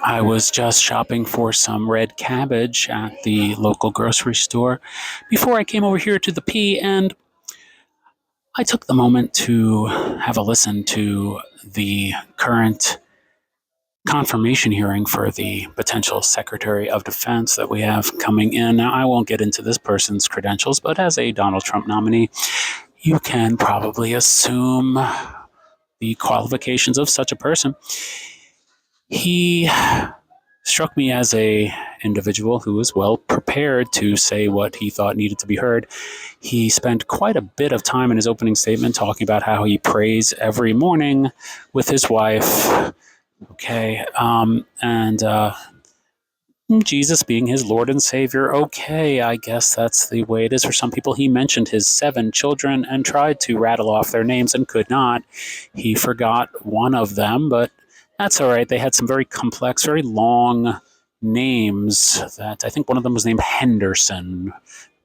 I was just shopping for some red cabbage at the local grocery store before I came over here to the P, and I took the moment to have a listen to the current confirmation hearing for the potential Secretary of Defense that we have coming in. Now, I won't get into this person's credentials, but as a Donald Trump nominee, you can probably assume the qualifications of such a person. He struck me as a individual who was well prepared to say what he thought needed to be heard. He spent quite a bit of time in his opening statement talking about how he prays every morning with his wife. Okay, and Jesus being his Lord and Savior. Okay, I guess that's the way it is for some people. He mentioned his 7 children and tried to rattle off their names and could not. He forgot one of them, but that's all right. They had some very complex, very long names that I think one of them was named Henderson.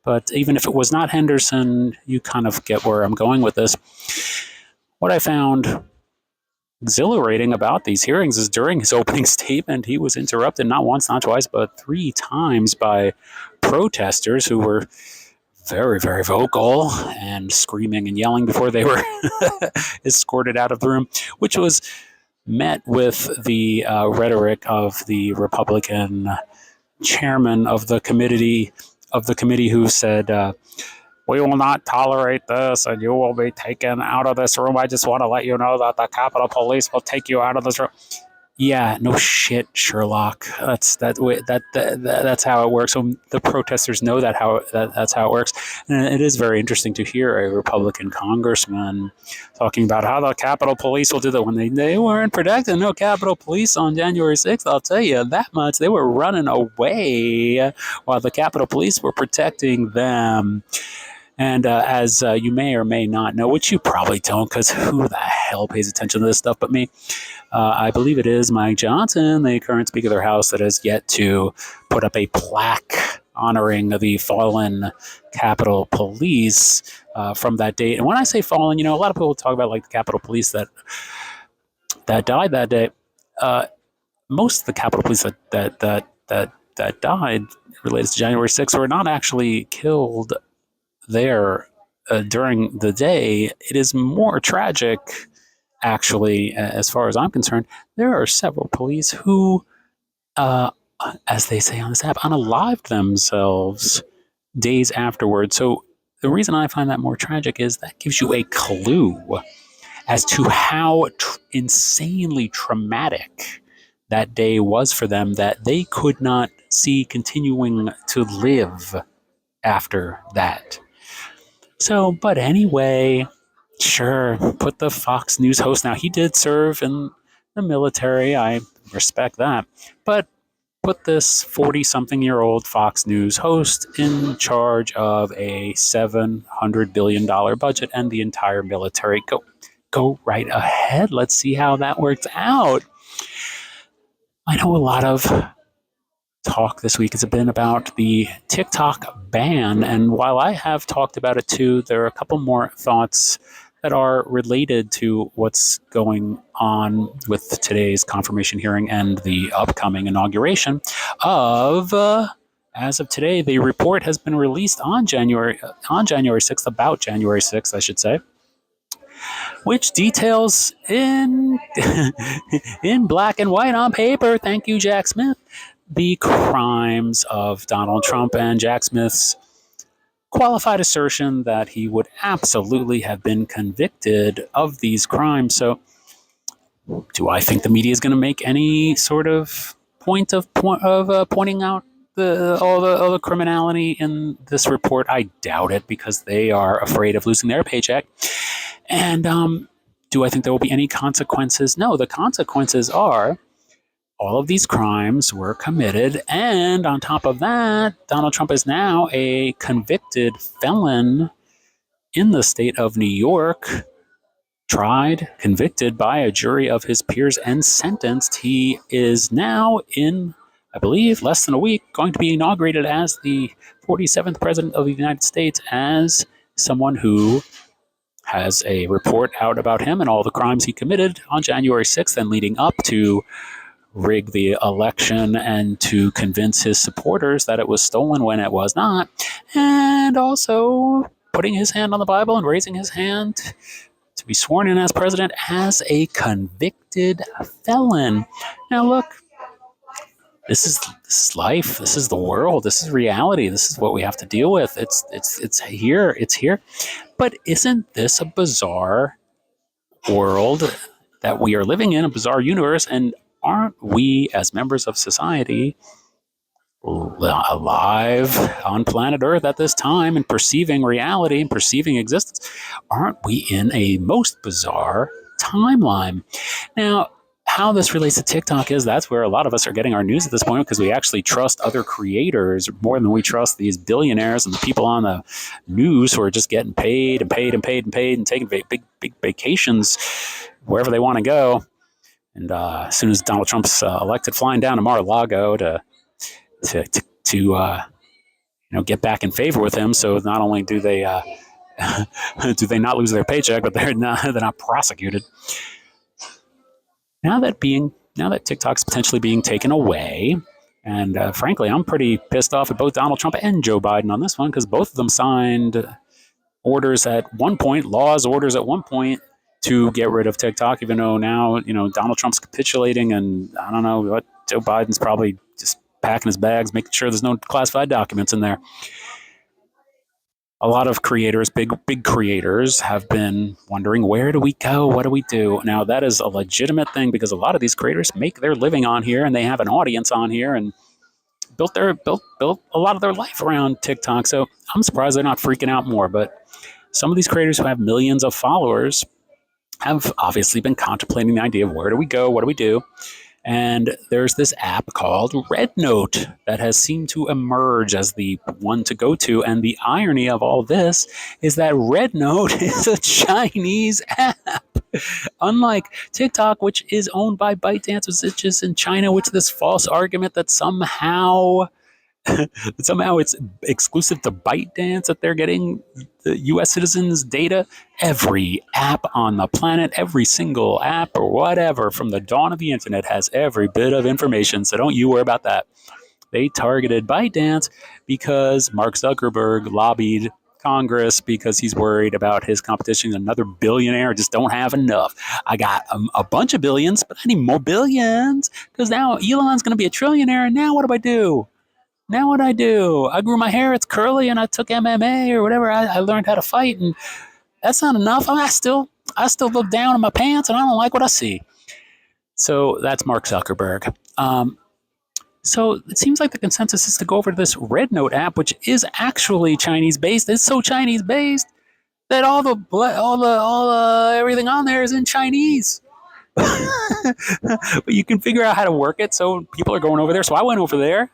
But even if it was not Henderson, you kind of get where I'm going with this. What I found exhilarating about these hearings is during his opening statement, he was interrupted not once, not twice, but 3 times by protesters who were very, very vocal and screaming and yelling before they were escorted out of the room, which was met with the rhetoric of the Republican chairman of the committee who said, "We will not tolerate this, and you will be taken out of this room. I just want to let you know that the Capitol Police will take you out of this room." Yeah, no shit, Sherlock. That's how it works. So the protesters know that's how it works, and it is very interesting to hear a Republican congressman talking about how the Capitol Police will do that when they weren't protecting no Capitol Police on January 6th. I'll tell you that much. They were running away while the Capitol Police were protecting them. And as you may or may not know, which you probably don't, because who the hell pays attention to this stuff but me, I believe it is Mike Johnson, the current Speaker of the House, that has yet to put up a plaque honoring the fallen Capitol Police from that date. And when I say fallen, a lot of people talk about like the Capitol Police that died that day. Most of the Capitol Police that died related to January 6th were not actually killed there during the day. It is more tragic, actually, as far as I'm concerned. There are several police who, as they say on this app, unalived themselves days afterwards. So the reason I find that more tragic is that gives you a clue as to how insanely traumatic that day was for them, that they could not see continuing to live after that. So, but anyway, sure, put the Fox News host. Now, he did serve in the military. I respect that. But put this 40-something-year-old Fox News host in charge of a $700 billion budget and the entire military. Go right ahead. Let's see how that works out. I know a lot of talk this week has been about the TikTok ban, and while I have talked about it too, there are a couple more thoughts that are related to what's going on with today's confirmation hearing and the upcoming inauguration of as of today, the report has been released on January 6th, about January 6th, I should say, which details in in black and white on paper, thank you, Jack Smith, the crimes of Donald Trump, and Jack Smith's qualified assertion that he would absolutely have been convicted of these crimes. So, do I think the media is going to make any sort of point of pointing out all the criminality in this report? I doubt it, because they are afraid of losing their paycheck. And do I think there will be any consequences? No, the consequences are all of these crimes were committed, and on top of that, Donald Trump is now a convicted felon in the state of New York, tried, convicted by a jury of his peers, and sentenced. He is now, in, I believe, less than a week, going to be inaugurated as the 47th president of the United States, as someone who has a report out about him and all the crimes he committed on January 6th and leading up to rig the election and to convince his supporters that it was stolen when it was not, and also putting his hand on the Bible and raising his hand to be sworn in as president as a convicted felon. Now, look, this is life. This is the world. This is reality. This is what we have to deal with. It's here. It's here. But isn't this a bizarre world that we are living in, a bizarre universe? And aren't we, as members of society, alive on planet Earth at this time and perceiving reality and perceiving existence? Aren't we in a most bizarre timeline? Now, how this relates to TikTok is that's where a lot of us are getting our news at this point, because we actually trust other creators more than we trust these billionaires and the people on the news who are just getting paid and paid and paid and paid and taking big vacations wherever they want to go. And as soon as Donald Trump's elected, flying down to Mar-a-Lago to get back in favor with him. So not only do they do they not lose their paycheck, but they're not prosecuted. Now that TikTok's potentially being taken away, and frankly, I'm pretty pissed off at both Donald Trump and Joe Biden on this one, because both of them signed orders at one point, orders at one point to get rid of TikTok, even though now, Donald Trump's capitulating, and I don't know what, Joe Biden's probably just packing his bags, making sure there's no classified documents in there. A lot of creators, big creators, have been wondering, where do we go? What do we do? Now, that is a legitimate thing, because a lot of these creators make their living on here, and they have an audience on here, and built a lot of their life around TikTok. So I'm surprised they're not freaking out more. But some of these creators who have millions of followers have obviously been contemplating the idea of, where do we go? What do we do? And there's this app called RedNote that has seemed to emerge as the one to go to. And the irony of all this is that RedNote is a Chinese app. Unlike TikTok, which is owned by ByteDance, which is in China, with this false argument that somehow it's exclusive to ByteDance, that they're getting the U.S. citizens' data. Every app on the planet, every single app or whatever from the dawn of the internet has every bit of information, so don't you worry about that. They targeted ByteDance because Mark Zuckerberg lobbied Congress because he's worried about his competition. Another billionaire, just don't have enough. I got a bunch of billions, but I need more billions, because now Elon's going to be a trillionaire, and now what do? Now what I do? I grew my hair, it's curly, and I took MMA or whatever. I learned how to fight, and that's not enough. I still look down in my pants, and I don't like what I see. So that's Mark Zuckerberg. So it seems like the consensus is to go over to this RedNote app, which is actually Chinese based. It's so Chinese based that all the everything on there is in Chinese. But you can figure out how to work it, so people are going over there. So I went over there.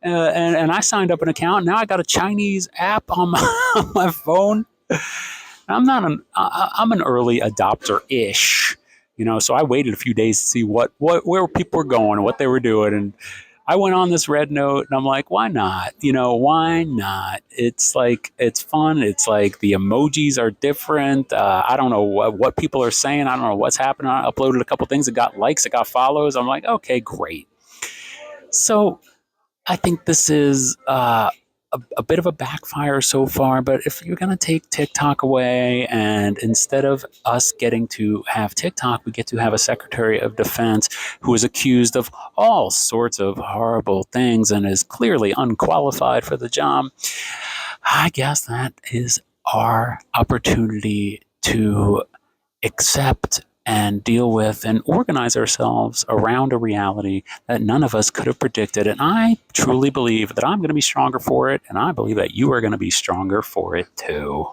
And I signed up an account. Now I got a Chinese app on my phone. I'm an early adopter-ish, so I waited a few days to see where people were going and what they were doing. And I went on this RedNote, and I'm like, why not? Why not? It's like, it's fun. It's like the emojis are different. I don't know what people are saying. I don't know what's happening. I uploaded a couple things. It got likes. It got follows. I'm like, okay, great. So I think this is a bit of a backfire so far, but if you're going to take TikTok away, and instead of us getting to have TikTok, we get to have a Secretary of Defense who is accused of all sorts of horrible things and is clearly unqualified for the job, I guess that is our opportunity to accept and deal with and organize ourselves around a reality that none of us could have predicted. And I truly believe that I'm going to be stronger for it, and I believe that you are going to be stronger for it too.